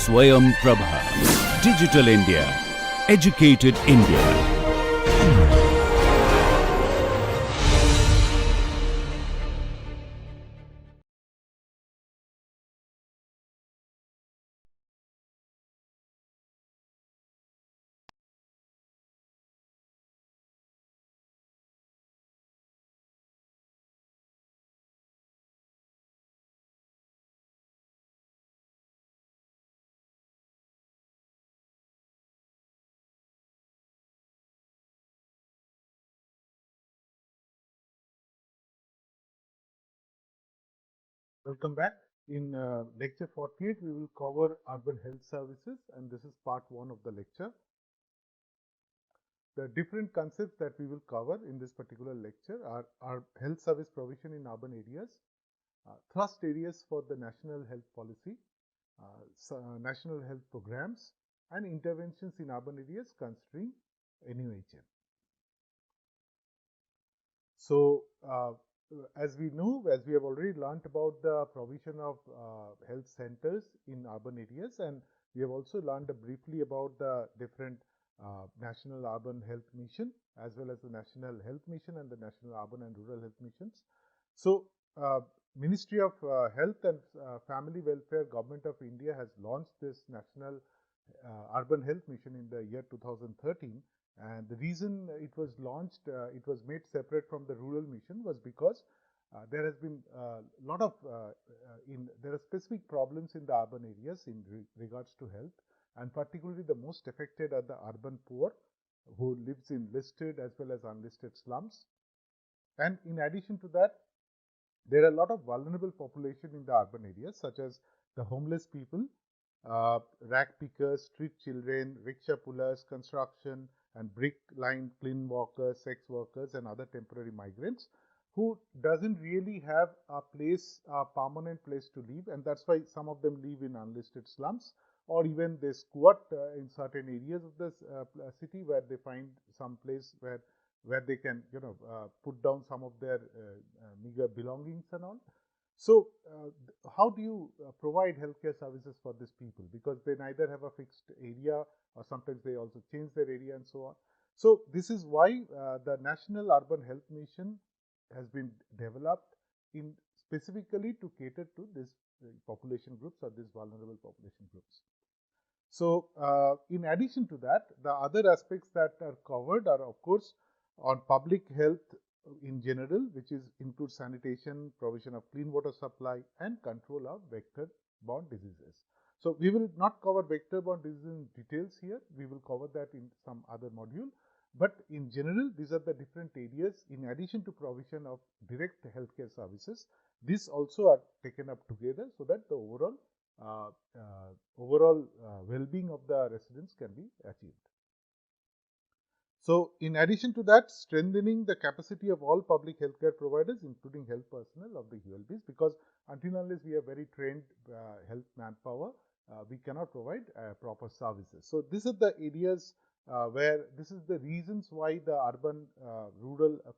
Swayam Prabha. Digital India. Educated India. Welcome back. In lecture 48, we will cover urban health services, and this is part 1 of the lecture. The different concepts that we will cover in this particular lecture are health service provision in urban areas, thrust areas for the national health policy, national health programs, and interventions in urban areas considering NUHM. So, as we know, as we have already learnt about the provision of health centers in urban areas, and we have also learned briefly about the different National Urban Health Mission as well as the National Health Mission and the National Urban and Rural Health Missions. So, Ministry of Health and Family Welfare, Government of India has launched this National Urban Health Mission in the year 2013. And the reason it was launched, it was made separate from the rural mission, was because there has been a lot of, there are specific problems in the urban areas in regards to health, and particularly the most affected are the urban poor who lives in listed as well as unlisted slums. And in addition to that, there are a lot of vulnerable population in the urban areas, such as the homeless people, rag pickers, street children, rickshaw pullers, construction and brick line clean workers, sex workers and other temporary migrants who doesn't really have a place, a permanent place to live, and that's why some of them live in unlisted slums, or even they squat in certain areas of the city where they find some place where they can put down some of their meager belongings and all. So, how do you provide healthcare services for these people? Because they neither have a fixed area, or sometimes they also change their area and so on. So, this is why the National Urban Health Mission has been developed in specifically to cater to this population groups or these vulnerable population groups. So, in addition to that, the other aspects that are covered are, of course, on public health in general, which is includes sanitation, provision of clean water supply, and control of vector-borne diseases. So, we will not cover vector-borne diseases in details here. We will cover that in some other module. But in general, these are the different areas. In addition to provision of direct healthcare services, these also are taken up together so that the overall well-being of the residents can be achieved. So, in addition to that, strengthening the capacity of all public healthcare providers, including health personnel of the ULBs, because until unless we have very trained health manpower, we cannot provide proper services. So, these are the areas where this is the reasons why the urban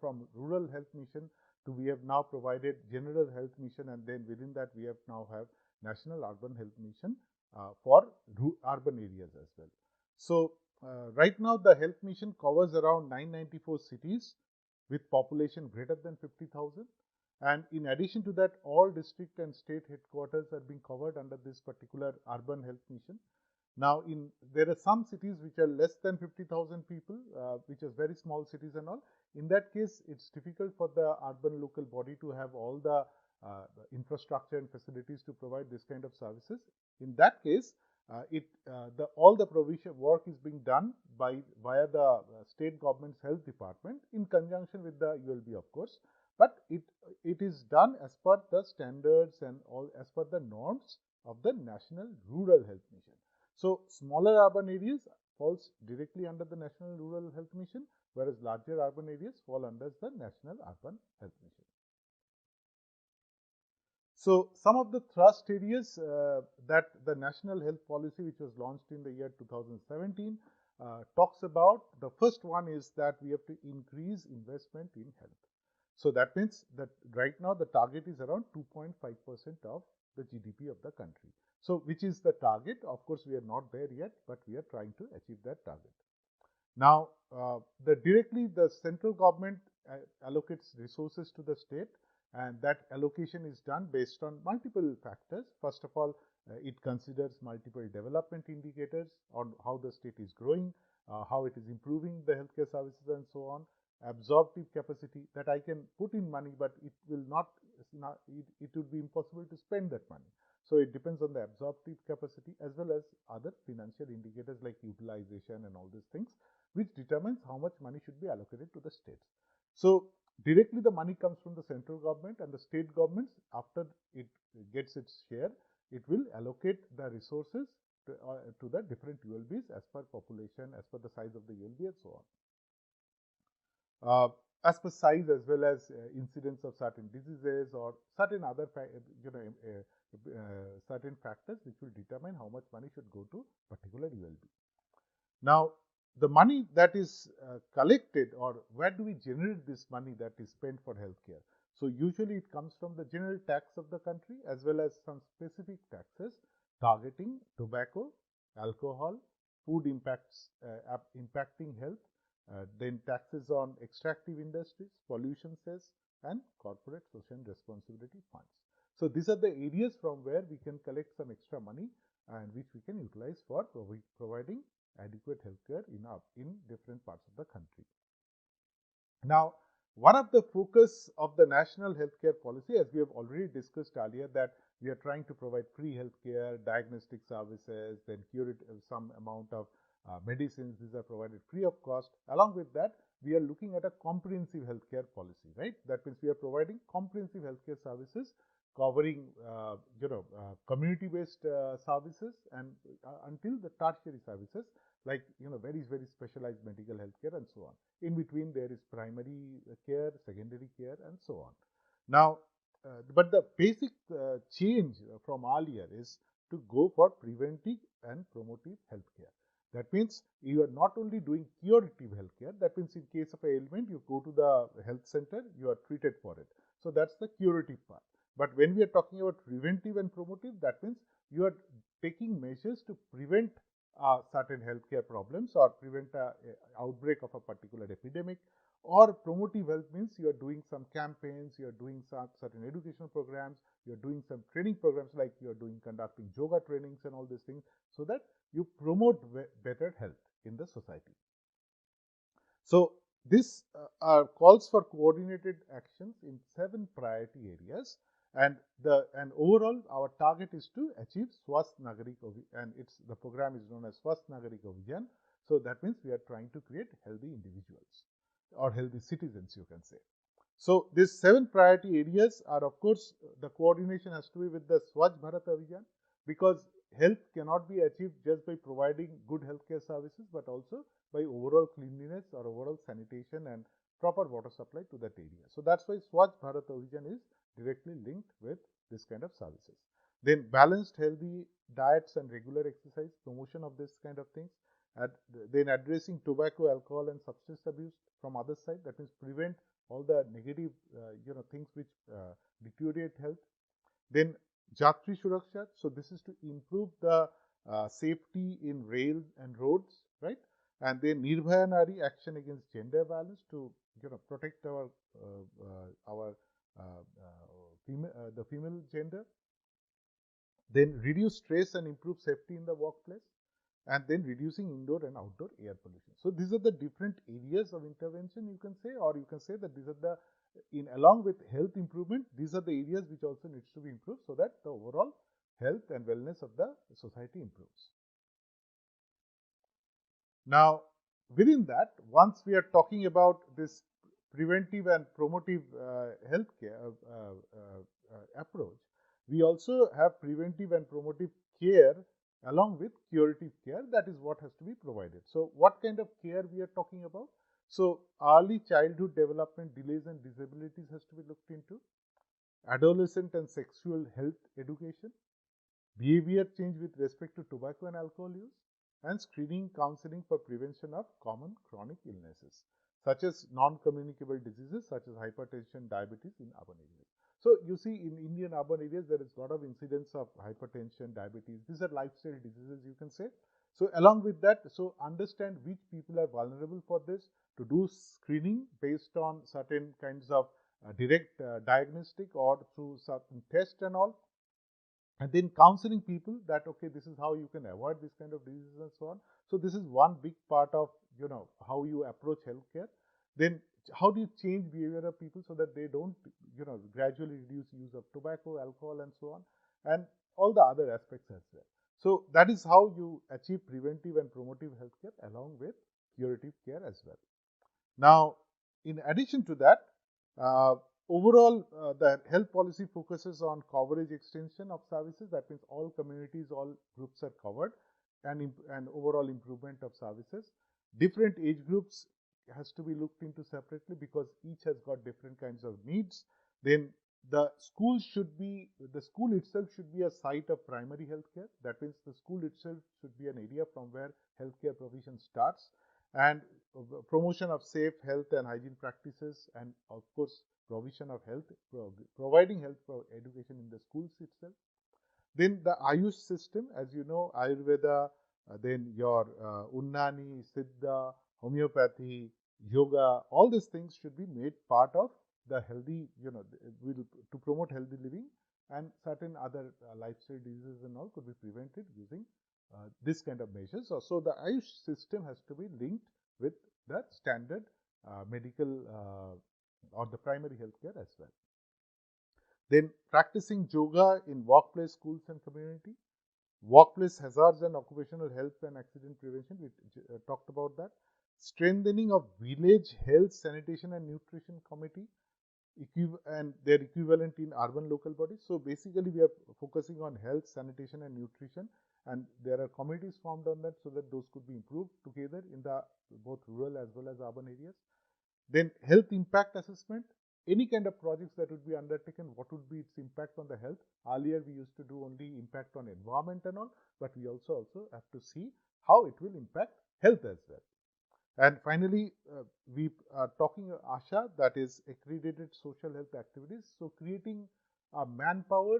from rural health mission to we have now provided general health mission, and then within that we have now have National Urban Health Mission for urban areas as well. So, right now the health mission covers around 994 cities with population greater than 50,000, and in addition to that, all district and state headquarters are being covered under this particular urban health mission. Now, there are some cities which are less than 50,000 people, which are very small cities and all. In that case, it's difficult for the urban local body to have all the infrastructure and facilities to provide this kind of services. In that case, all the provision work is being done via the state government's health department in conjunction with the ULB, of course. But it is done as per the standards and all as per the norms of the National Rural Health Mission. So, smaller urban areas falls directly under the National Rural Health Mission, whereas larger urban areas fall under the National Urban Health Mission. So, some of the thrust areas that the National Health Policy, which was launched in the year 2017, talks about. The first one is that we have to increase investment in health. So that means that right now the target is around 2.5% of the GDP of the country. So which is the target? Of course, we are not there yet, but we are trying to achieve that target. Now, directly the central government allocates resources to the state, and that allocation is done based on multiple factors. First of all, it considers multiple development indicators on how the state is growing, how it is improving the healthcare services and so on. Absorptive capacity, that I can put in money, but it will not, it would be impossible to spend that money. So it depends on the absorptive capacity as well as other financial indicators like utilization and all these things, which determines how much money should be allocated to the states. So directly the money comes from the central government, and the state governments, after it gets its share, it will allocate the resources to the different ULBs as per population, as per the size of the ULB and so on. As per size as well as incidence of certain diseases or certain other certain factors which will determine how much money should go to particular ULB. Now, the money that is collected, or where do we generate this money that is spent for healthcare? So usually it comes from the general tax of the country as well as some specific taxes targeting tobacco, alcohol, food impacting health, then taxes on extractive industries, pollution cess, and corporate social responsibility funds. So these are the areas from where we can collect some extra money and which we can utilize for providing adequate healthcare in different parts of the country. Now, one of the focus of the national healthcare policy, as we have already discussed earlier, that we are trying to provide free healthcare, diagnostic services, then curative some amount of medicines. These are provided free of cost. Along with that, we are looking at a comprehensive healthcare policy, right? That means we are providing comprehensive healthcare services covering community-based services and until the tertiary services like very specialized medical healthcare and so on. In between there is primary care, secondary care and so on. Now, but the basic change from earlier is to go for preventive and promotive healthcare. That means you are not only doing curative healthcare. That means in case of an ailment, you go to the health center, you are treated for it. So that's the curative part. But when we are talking about preventive and promotive, that means you are taking measures to prevent certain healthcare problems or prevent an outbreak of a particular epidemic. Or promotive health means you are doing some campaigns, you are doing some certain educational programs, you are doing some training programs like you are conducting yoga trainings and all these things, so that you promote better health in the society. So this calls for coordinated actions in 7 priority areas, and overall our target is to achieve Swasth Nagarik, and the program is known as Swasth Nagarik Abhiyan. So that means we are trying to create healthy individuals or healthy citizens, you can say. So these 7 priority areas are, of course, the coordination has to be with the Swachh Bharat Abhiyan, because health cannot be achieved just by providing good healthcare services, but also by overall cleanliness or overall sanitation and proper water supply to that area. So that's why Swachh Bharat Abhiyan is directly linked with this kind of services. Then balanced healthy diets and regular exercise, promotion of this kind of things. Then addressing tobacco, alcohol and substance abuse from other side, that means prevent all the negative things which deteriorate health. Then Jatri Suraksha, so this is to improve the safety in rail and roads, right? And then Nirbhaya Nari, action against gender violence to protect our the female gender. Then reduce stress and improve safety in the workplace, and then reducing indoor and outdoor air pollution. So these are the different areas of intervention, you can say, or you can say that these are the, along with health improvement, these are the areas which also needs to be improved so that the overall health and wellness of the society improves. Now, within that, once we are talking about this preventive and promotive healthcare approach, we also have preventive and promotive care along with curative care. That is what has to be provided. So what kind of care we are talking about? So early childhood development delays and disabilities has to be looked into, adolescent and sexual health education, behavior change with respect to tobacco and alcohol use, and screening counseling for prevention of common chronic illnesses. such as non-communicable diseases such as hypertension, diabetes in urban areas. So you see in Indian urban areas there is a lot of incidence of hypertension, diabetes. These are lifestyle diseases, you can say. So along with that, so understand which people are vulnerable for this, to do screening based on certain kinds of direct diagnostic or through certain tests and all, and then counseling people that okay, this is how you can avoid this kind of diseases and so on. So this is one big part of how you approach healthcare. Then how do you change behavior of people so that they don't gradually reduce use of tobacco, alcohol and so on, and all the other aspects as well. So that is how you achieve preventive and promotive healthcare along with curative care as well. Now, in addition to that, uh, overall, the health policy focuses on coverage extension of services. That means all communities, all groups are covered, and overall improvement of services. Different age groups has to be looked into separately because each has got different kinds of needs. Then the school itself should be a site of primary healthcare. That means the school itself should be an area from where healthcare provision starts, and promotion of safe health and hygiene practices, and of course provision of health, providing health for education in the schools itself. Then the Ayush system, as you know, Ayurveda, then your Unnani, Siddha, homeopathy, yoga, all these things should be made part of the healthy, to promote healthy living, and certain other lifestyle diseases and all could be prevented using this kind of measures. So the Ayush system has to be linked with the standard medical or the primary healthcare as well. Then practicing yoga in workplace, schools and community. Workplace hazards and occupational health and accident prevention, we talked about that. Strengthening of village health, sanitation and nutrition committee, and their equivalent in urban local bodies. So basically we are focusing on health, sanitation and nutrition, and there are committees formed on that so that those could be improved together in the both rural as well as urban areas. Then health impact assessment, any kind of projects that would be undertaken, what would be its impact on the health. Earlier we used to do only impact on environment and all, but we also have to see how it will impact health as well. And finally, we are talking ASHA, that is accredited social health activities. So creating a manpower,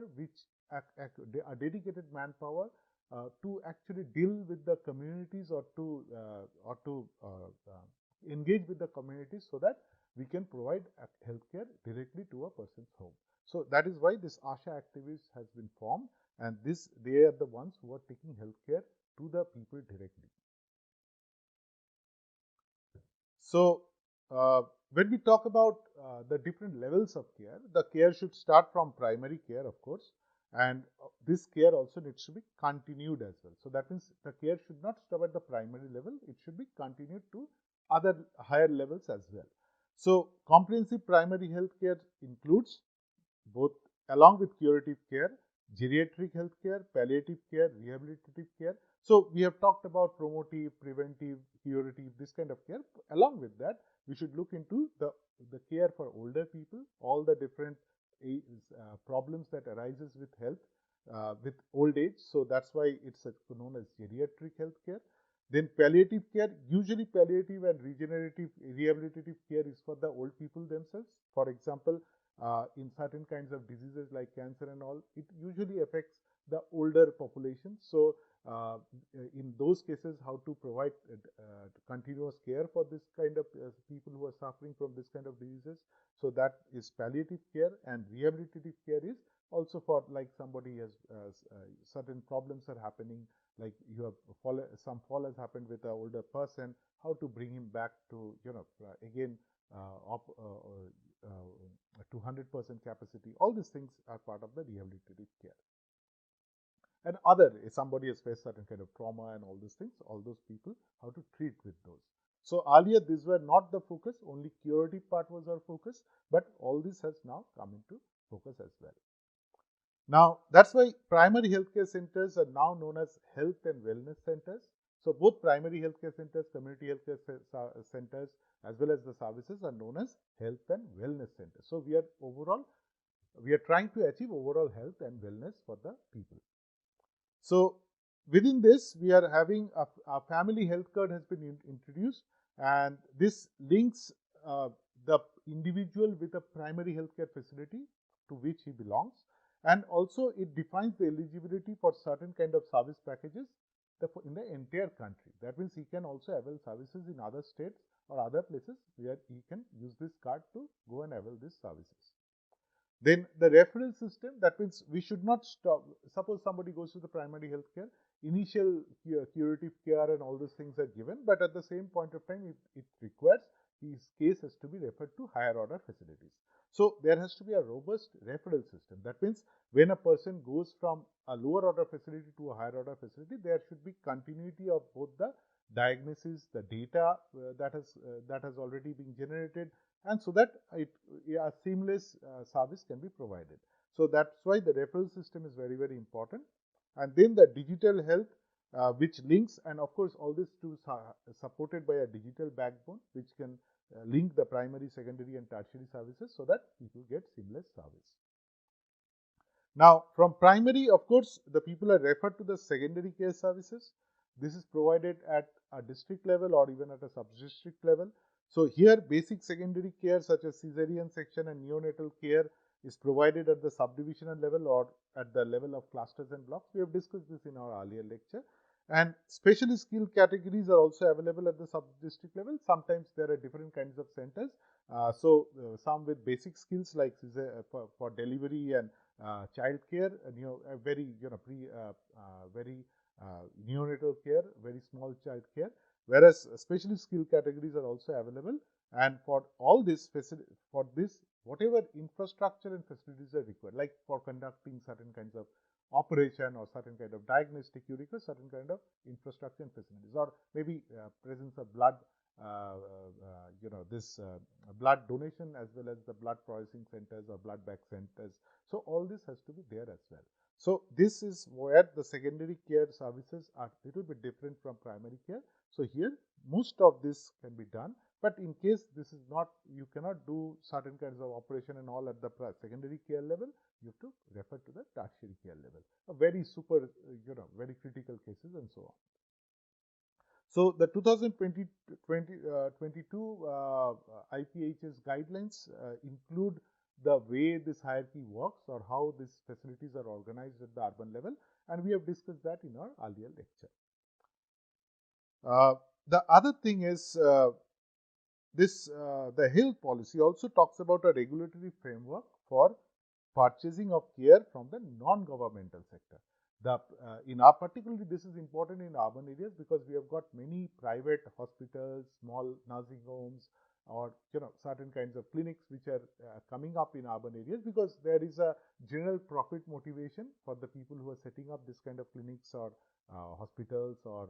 a dedicated manpower to actually deal with the communities, or to engage with the communities so that we can provide healthcare directly to a person's home. So that is why this ASHA activities has been formed, and they are the ones who are taking healthcare to the people directly. So, when we talk about the different levels of care, the care should start from primary care, of course, and this care also needs to be continued as well. So, that means the care should not stop at the primary level, it should be continued to other higher levels as well. So, comprehensive primary health care includes both, along with curative care, geriatric health care, palliative care, rehabilitative care. So we have talked about promotive, preventive, curative, this kind of care. Along with that, we should look into the care for older people, all the different problems that arises with health with old age. So that's why it's known as geriatric health care. Then palliative care, usually palliative and regenerative rehabilitative care is for the old people themselves. For example, in certain kinds of diseases like cancer and all, it usually affects the older population. So in those cases, how to provide continuous care for this kind of people who are suffering from this kind of diseases. So that is palliative care, and rehabilitative care is also for like somebody has certain problems are happening, like you have some fall has happened with an older person, how to bring him back to again to 100% capacity. All these things are part of the rehabilitative care. And if somebody has faced certain kind of trauma and all these things, all those people, how to treat with those. So earlier these were not the focus, only curative part was our focus, but all this has now come into focus as well. Now, that's why primary healthcare centers are now known as health and wellness centers. So both primary healthcare centers, community healthcare centers, as well as the services are known as health and wellness centers. So we are trying to achieve overall health and wellness for the people. So within this, we are having a family health card has been introduced, and this links the individual with a primary healthcare facility to which he belongs, and also it defines the eligibility for certain kind of service packages in the entire country. That means he can also avail services in other states or other places where he can use this card to go and avail these services. Then the referral system, that means we should not stop. Suppose somebody goes to the primary health care, initial curative care and all those things are given, but at the same point of time, it requires his case has to be referred to higher order facilities. So there has to be a robust referral system. That means when a person goes from a lower order facility to a higher order facility, there should be continuity of both the diagnosis, the data that has already been generated, and so that a seamless service can be provided. So that's why the referral system is very, very important. And then the digital health, which links, and of course all this too supported by a digital backbone which can link the primary, secondary and tertiary services so that people get seamless service. Now from primary, of course, the people are referred to the secondary care services. This is provided at a district level or even at a sub-district level. So here basic secondary care such as cesarean section and neonatal care is provided at the subdivisional level or at the level of clusters and blocks. We have discussed this in our earlier lecture. And specially skilled categories are also available at the sub-district level. Sometimes there are different kinds of centers. Some with basic skills like for delivery and child care, very neonatal care, very small child care, whereas specially skilled categories are also available. And for all this whatever infrastructure and facilities are required, like for conducting certain kinds of operation or certain kind of diagnostic, you require certain kind of infrastructure and facilities, or maybe presence of blood, blood donation as well as the blood processing centers or blood bank centers. So all this has to be there as well. So this is where the secondary care services are a little bit different from primary care. So here most of this can be done, but in case this is not, you cannot do certain kinds of operation and all at the secondary care level, you have to refer to the tertiary care level, a very super, very critical cases and so on. So the 2022 IPHS guidelines include the way this hierarchy works or how these facilities are organized at the urban level, and we have discussed that in our earlier lecture. The other thing is the health policy also talks about a regulatory framework for purchasing of care from the non-governmental sector. In our particularly, this is important in urban areas because we have got many private hospitals, small nursing homes, or certain kinds of clinics which are coming up in urban areas because there is a general profit motivation for the people who are setting up this kind of clinics or hospitals or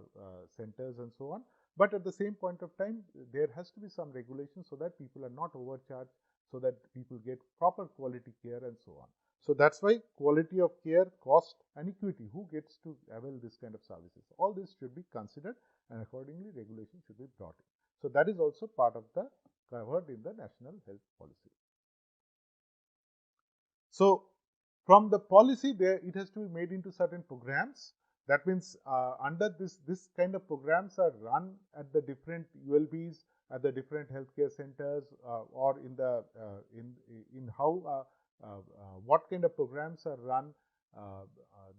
centers and so on. But at the same point of time, there has to be some regulation so that people are not overcharged, so that people get proper quality care and so on. So that's why quality of care, cost and equity, who gets to avail this kind of services, all this should be considered, and accordingly regulation should be brought in. So that is also part of the covered in the national health policy. So from the policy there, it has to be made into certain programs. That means under this kind of programs are run at the different ULBs, at the different healthcare centers, or in the in how what kind of programs are run.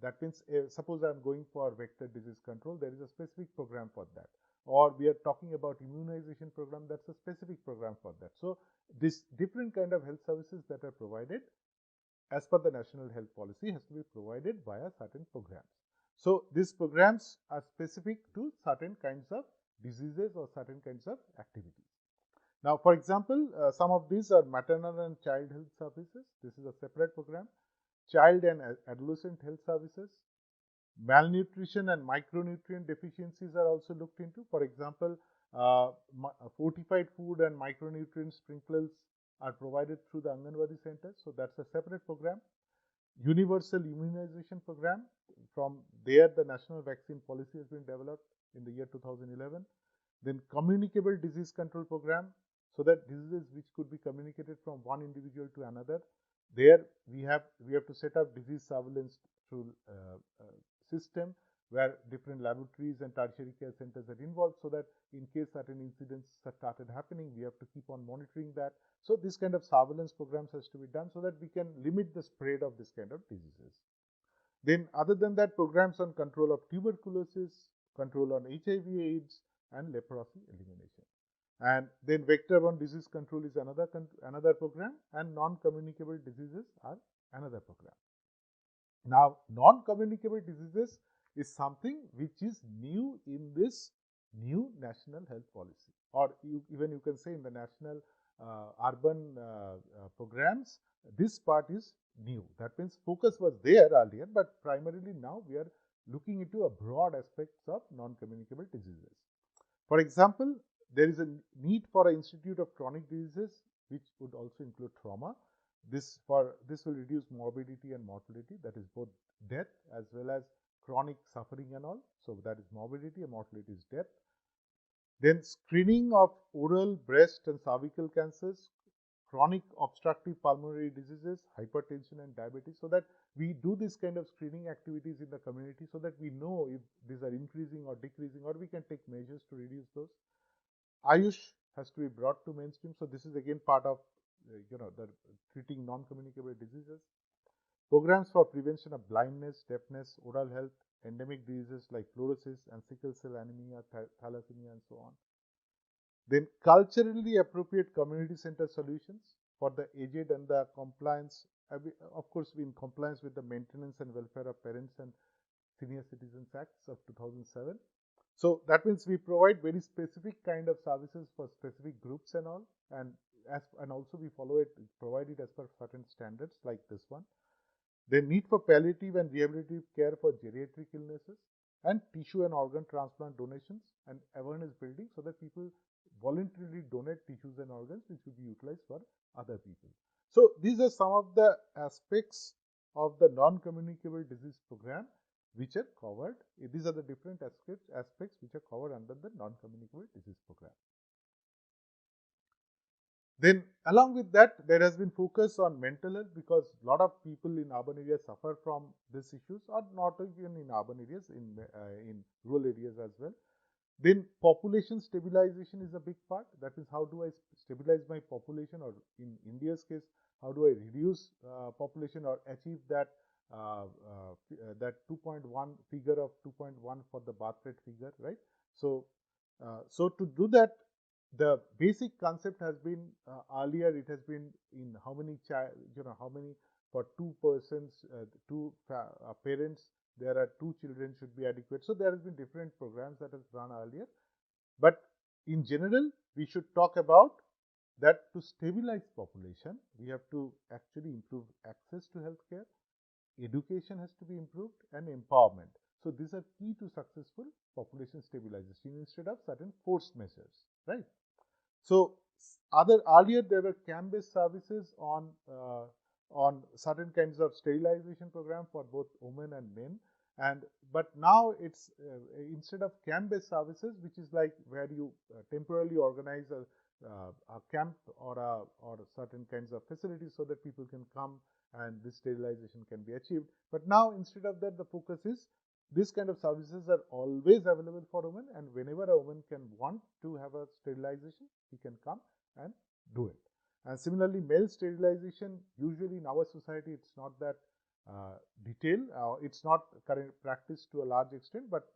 That means suppose I am going for vector disease control, there is a specific program for that, or we are talking about immunization program, that's a specific program for that. So this different kind of health services that are provided as per the national health policy has to be provided via certain programs. So these programs are specific to certain kinds of diseases or certain kinds of activities. Now, for example, some of these are maternal and child health services. This is a separate program. Child and adolescent health services. Malnutrition and micronutrient deficiencies are also looked into. For example, fortified food and micronutrient sprinklers are provided through the Anganwadi centers. So that's a separate program. Universal immunization program. From there, the national vaccine policy has been developed in the year 2011. Then communicable disease control program, so that diseases which could be communicated from one individual to another. There we have to set up disease surveillance through system. where different laboratories and tertiary care centers are involved, so that in case certain incidents have started happening, we have to keep on monitoring that. So this kind of surveillance programs has to be done so that we can limit the spread of this kind of diseases. Then other than that, programs on control of tuberculosis, control on HIV/AIDS, and leprosy elimination. And then vector-borne disease control is another program, and non-communicable diseases are another program. Now, non-communicable diseases is something which is new in this new national health policy, or even you can say in the national urban programs, this part is new. That means focus was there earlier, but primarily now we are looking into a broad aspects of non-communicable diseases. For example, there is a need for an institute of chronic diseases, which would also include trauma. This will reduce morbidity and mortality, that is both death as well as chronic suffering and all. So that is morbidity, and mortality is death. Then screening of oral, breast and cervical cancers, chronic obstructive pulmonary diseases, hypertension and diabetes, so that we do this kind of screening activities in the community, so that we know if these are increasing or decreasing, or we can take measures to reduce those. Ayush has to be brought to mainstream, so this is again part of the treating non-communicable diseases. Programs for prevention of blindness, deafness, oral health, endemic diseases like fluorosis and sickle cell anemia, thalassemia, and so on. Then culturally appropriate community center solutions for the aged and the compliance, of course, in compliance with the Maintenance and Welfare of Parents and Senior Citizens Acts of 2007. So that means we provide very specific kind of services for specific groups and all, and also we provide it as per certain standards like this one. The need for palliative and rehabilitative care for geriatric illnesses, and tissue and organ transplant donations and awareness building, so that people voluntarily donate tissues and organs which will be utilized for other people. So these are some of the aspects of the non-communicable disease program which are covered. These are the different aspects which are covered under the non-communicable disease program. Then along with that, there has been focus on mental health, because a lot of people in urban areas suffer from these issues, or not even in urban areas, in rural areas as well. Then population stabilization is a big part. That is, how do I stabilize my population, or in India's case, how do I reduce population or achieve that 2.1 figure of 2.1 for the birth rate figure, right? So to do that, the basic concept has been earlier. It has been in how many for two persons, parents, there are 2 children should be adequate. So there has been different programs that have run earlier, but in general, we should talk about that to stabilize population, we have to actually improve access to healthcare, education has to be improved, and empowerment. So these are key to successful population stabilization instead of certain forced measures, right? So earlier there were camp-based services on certain kinds of sterilization program for both women and men, but now it's instead of camp-based services, which is like where you temporarily organize a camp or certain kinds of facilities so that people can come and this sterilization can be achieved. But now instead of that, the focus is this kind of services are always available for women, and whenever a woman can want to have a sterilization, he can come and do it. And similarly, male sterilization, usually in our society, it's not that detailed. It's not current practice to a large extent, but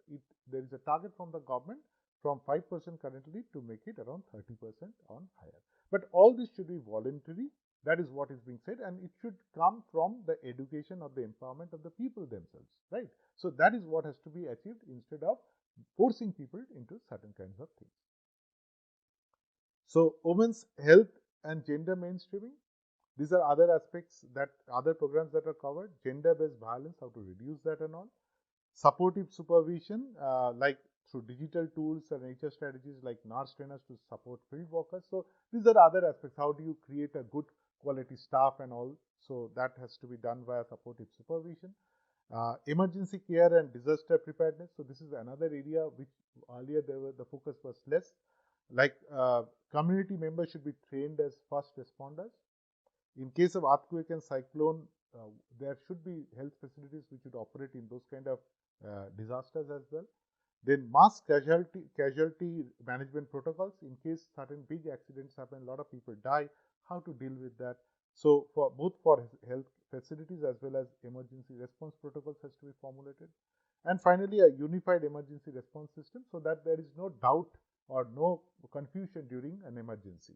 there is a target from the government from 5% currently to make it around 30% on higher. But all this should be voluntary. That is what is being said, and it should come from the education or the empowerment of the people themselves, right? So that is what has to be achieved instead of forcing people into certain kinds of things. So women's health and gender mainstreaming, these are other aspects, that other programs that are covered. Gender-based violence, how to reduce that and all. Supportive supervision, like through digital tools and HR strategies like nurse trainers to support field workers. So these are other aspects. How do you create a good quality staff and all? So that has to be done via supportive supervision. Emergency care and disaster preparedness. So this is another area which earlier the focus was less. Like community members should be trained as first responders. In case of earthquake and cyclone, there should be health facilities which would operate in those kind of disasters as well. Then mass casualty management protocols in case certain big accidents happen, a lot of people die, how to deal with that. So for both for health facilities as well as emergency response protocols has to be formulated. And finally, a unified emergency response system so that there is no doubt or no confusion during an emergency,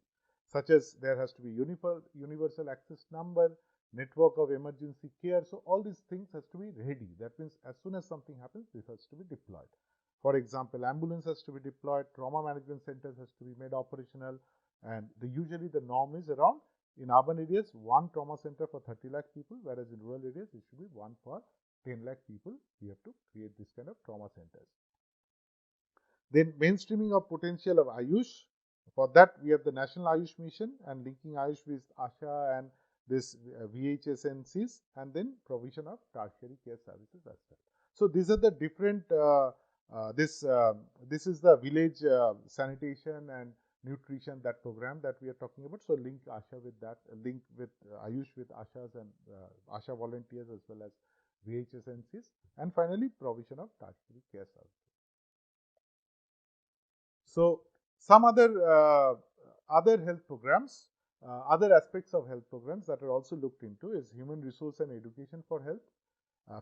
such as there has to be universal access number, network of emergency care. So all these things has to be ready. That means as soon as something happens, this has to be deployed. For example, ambulance has to be deployed, trauma management centers has to be made operational, and usually the norm is around, in urban areas, one trauma center for 30 lakh people, whereas in rural areas it should be one for 10 lakh people. We have to create this kind of trauma centers. Then mainstreaming of potential of Ayush. For that, we have the National Ayush Mission and linking Ayush with ASHA and this VHSNCs, and then provision of tertiary care services as well. So these are the different. This is the village sanitation and nutrition, that program that we are talking about. So link ASHA with that, link with Ayush with ASHAs and ASHA volunteers as well as VHSNCs, and finally provision of tertiary care services. So some other health programs, other aspects of health programs that are also looked into is human resource and education for health,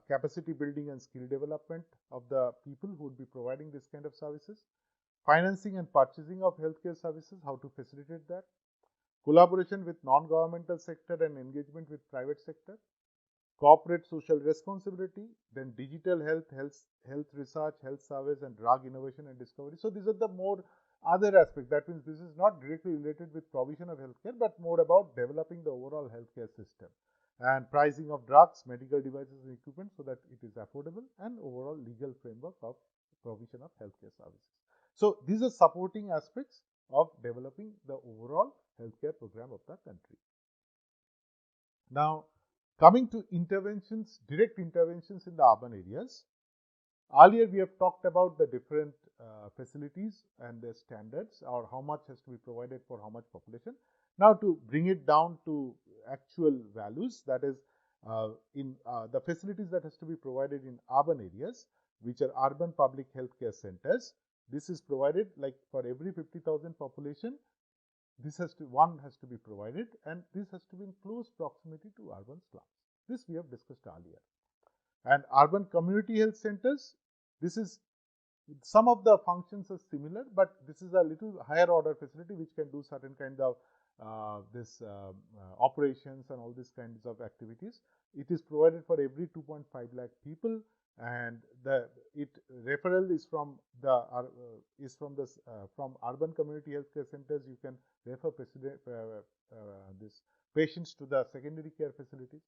capacity building and skill development of the people who would be providing this kind of services, financing and purchasing of healthcare services, how to facilitate that, collaboration with non-governmental sector and engagement with private sector, corporate social responsibility, then digital health research, health service, and drug innovation and discovery. So these are the more other aspects. That means this is not directly related with provision of healthcare, but more about developing the overall healthcare system and pricing of drugs, medical devices and equipment so that it is affordable, and overall legal framework of provision of healthcare services. So these are supporting aspects of developing the overall healthcare program of the country. Now, coming to interventions, direct interventions in the urban areas. Earlier, we have talked about the different facilities and their standards, or how much has to be provided for how much population. Now, to bring it down to actual values, that is, in the facilities that has to be provided in urban areas, which are urban public healthcare centers. This is provided like for every 50,000 population. This one has to be provided, and this has to be in close proximity to urban slums. This we have discussed earlier. And urban community health centers, this is, some of the functions are similar, but this is a little higher order facility which can do certain kind of operations and all these kinds of activities. It is provided for every 2.5 lakh people, and the referral is from from urban community healthcare centers. You can refer this patients to the secondary care facilities.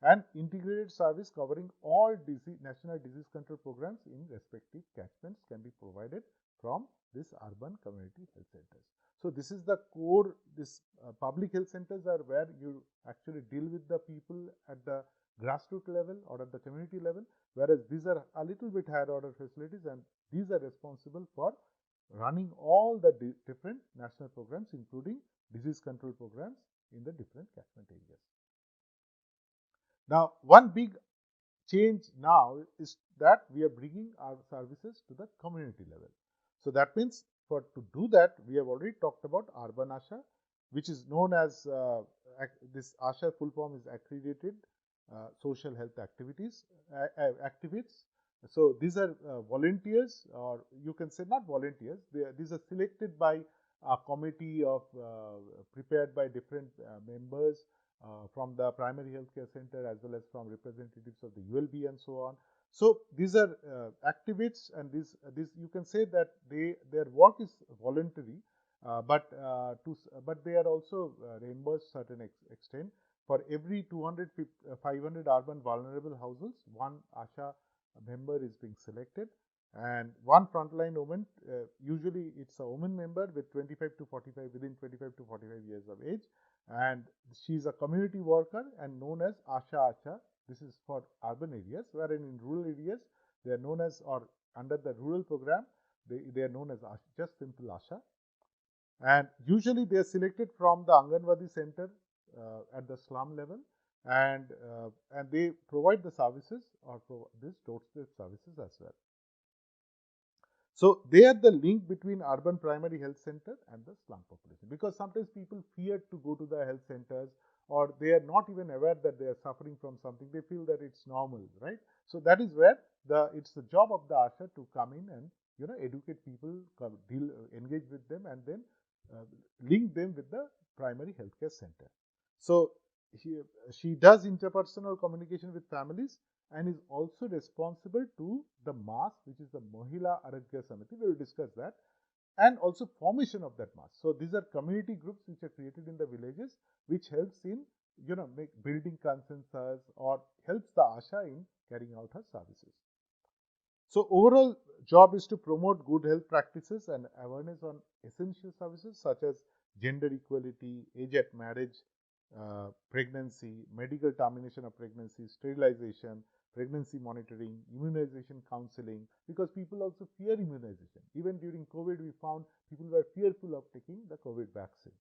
And integrated service covering all national disease control programs in respective catchments can be provided from this urban community health centers. So this is the core. This public health centers are where you actually deal with the people at the grassroots level or at the community level, whereas these are a little bit higher order facilities, and these are responsible for running all the different national programs, including disease control programs in the different catchment areas. Now, one big change now is that we are bringing our services to the community level. So that means to do that, we have already talked about Urban ASHA, which is known as this ASHA full form is Accredited Social Health Activities Activists. So these are volunteers, or you can say not volunteers. These are selected by a committee of prepared by different members. From the primary healthcare center as well as from representatives of the ULB and so on. So these are activists, and this you can say that their work is voluntary, but they are also reimbursed certain extent. For every 500 urban vulnerable households, one ASHA member is being selected, and one frontline woman, usually it's a woman member with 25 to 45 within 25 to 45 years of age, and she is a community worker and known as ASHA. This is for urban areas, wherein in rural areas they are known as, or under the rural program, they are known as just simple ASHA. And usually they are selected from the Anganwadi center at the slum level, and they provide the services or these doorstep services as well. So they are the link between urban primary health center and the slum population, because sometimes people fear to go to the health centers, or they are not even aware that they are suffering from something. They feel that it's normal, right? So that is where it's the job of the ASHA to come in and educate people, engage with them, and then link them with the primary healthcare center. So she, she does interpersonal communication with families and is also responsible to the MAS, which is the Mahila Arogya Samiti. We will discuss that, and also formation of that MAS. So these are community groups which are created in the villages, which helps in make building consensus or helps the ASHA in carrying out her services. So overall job is to promote good health practices and awareness on essential services such as gender equality, age at marriage, pregnancy, medical termination of pregnancy, sterilization, pregnancy monitoring, immunization counseling, because people also fear immunization. Even during COVID, we found people were fearful of taking the COVID vaccine.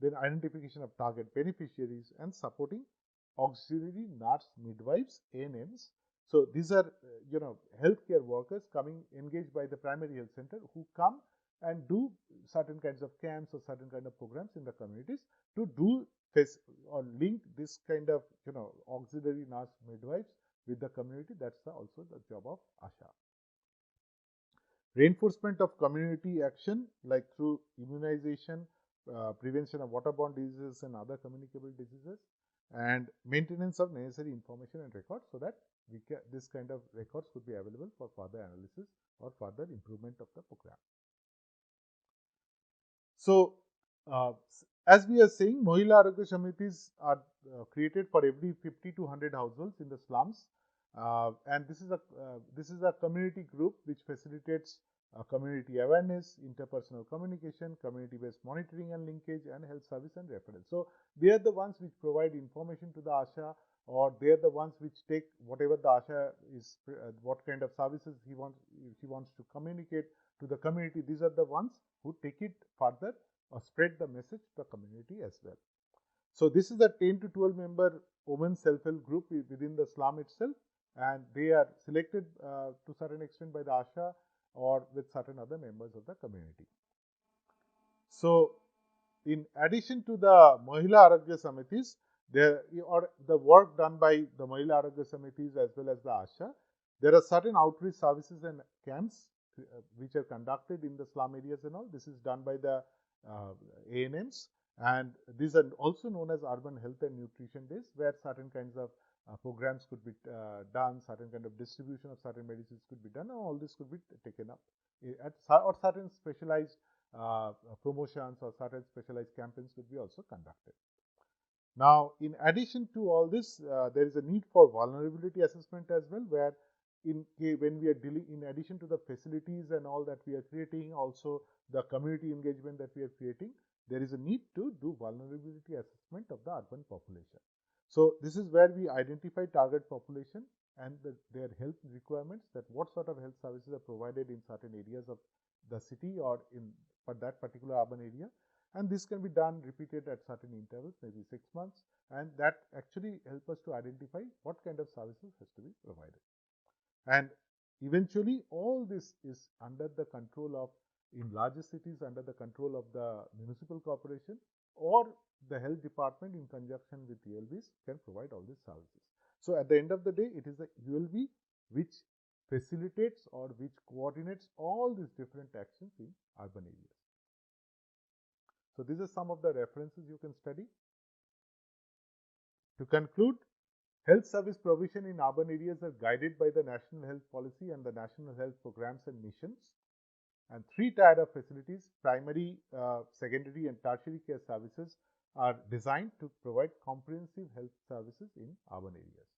Then identification of target beneficiaries and supporting auxiliary nurse midwives, ANMs. So these are healthcare workers coming engaged by the primary health center who come and do certain kinds of camps or certain kind of programs in the communities to do or link this kind of auxiliary nurse midwives with the community. That's also the job of ASHA. Reinforcement of community action like through immunization, prevention of waterborne diseases and other communicable diseases, and maintenance of necessary information and records so that this kind of records could be available for further analysis or further improvement of the program. So, as we are saying, Mahila Arogya Samitis are created for every 50 to 100 households in the slums, and this is a community group which facilitates community awareness, interpersonal communication, community-based monitoring and linkage, and health service and reference. So they are the ones which provide information to the ASHA, or they are the ones which take whatever the ASHA is, what kind of services she wants to communicate to the community. These are the ones who take it further or spread the message to the community as well. So this is a 10 to 12 member women self-help group within the slum itself, and they are selected to certain extent by the ASHA or with certain other members of the community. So in addition to the Mahila Arogya Samitis, there or the work done by the Mahila Arogya Samitis as well as the ASHA, there are certain outreach services and camps which are conducted in the slum areas and all. This is done by the ANMs, and these are also known as urban health and nutrition days, where certain kinds of programs could be done, certain kind of distribution of certain medicines could be done, and all this could be taken up at or certain specialized promotions or certain specialized campaigns could be also conducted. Now, in addition to all this, there is a need for vulnerability assessment as well, where when we are dealing, in addition to the facilities and all that we are creating, also the community engagement that we are creating, there is a need to do vulnerability assessment of the urban population. So this is where we identify target population and their health requirements, that what sort of health services are provided in certain areas of the city or for that particular urban area, and this can be done repeated at certain intervals, maybe 6 months, and that actually help us to identify what kind of services has to be provided. And eventually all this is under the control of, in larger cities, under the control of the municipal corporation or the health department in conjunction with ULBs can provide all these services. So at the end of the day, it is the ULB which facilitates or which coordinates all these different actions in urban areas. So these are some of the references you can study. To conclude, health service provision in urban areas are guided by the National Health Policy and the National Health Programs and Missions. And 3 tier of facilities, primary, secondary and tertiary care services are designed to provide comprehensive health services in urban areas.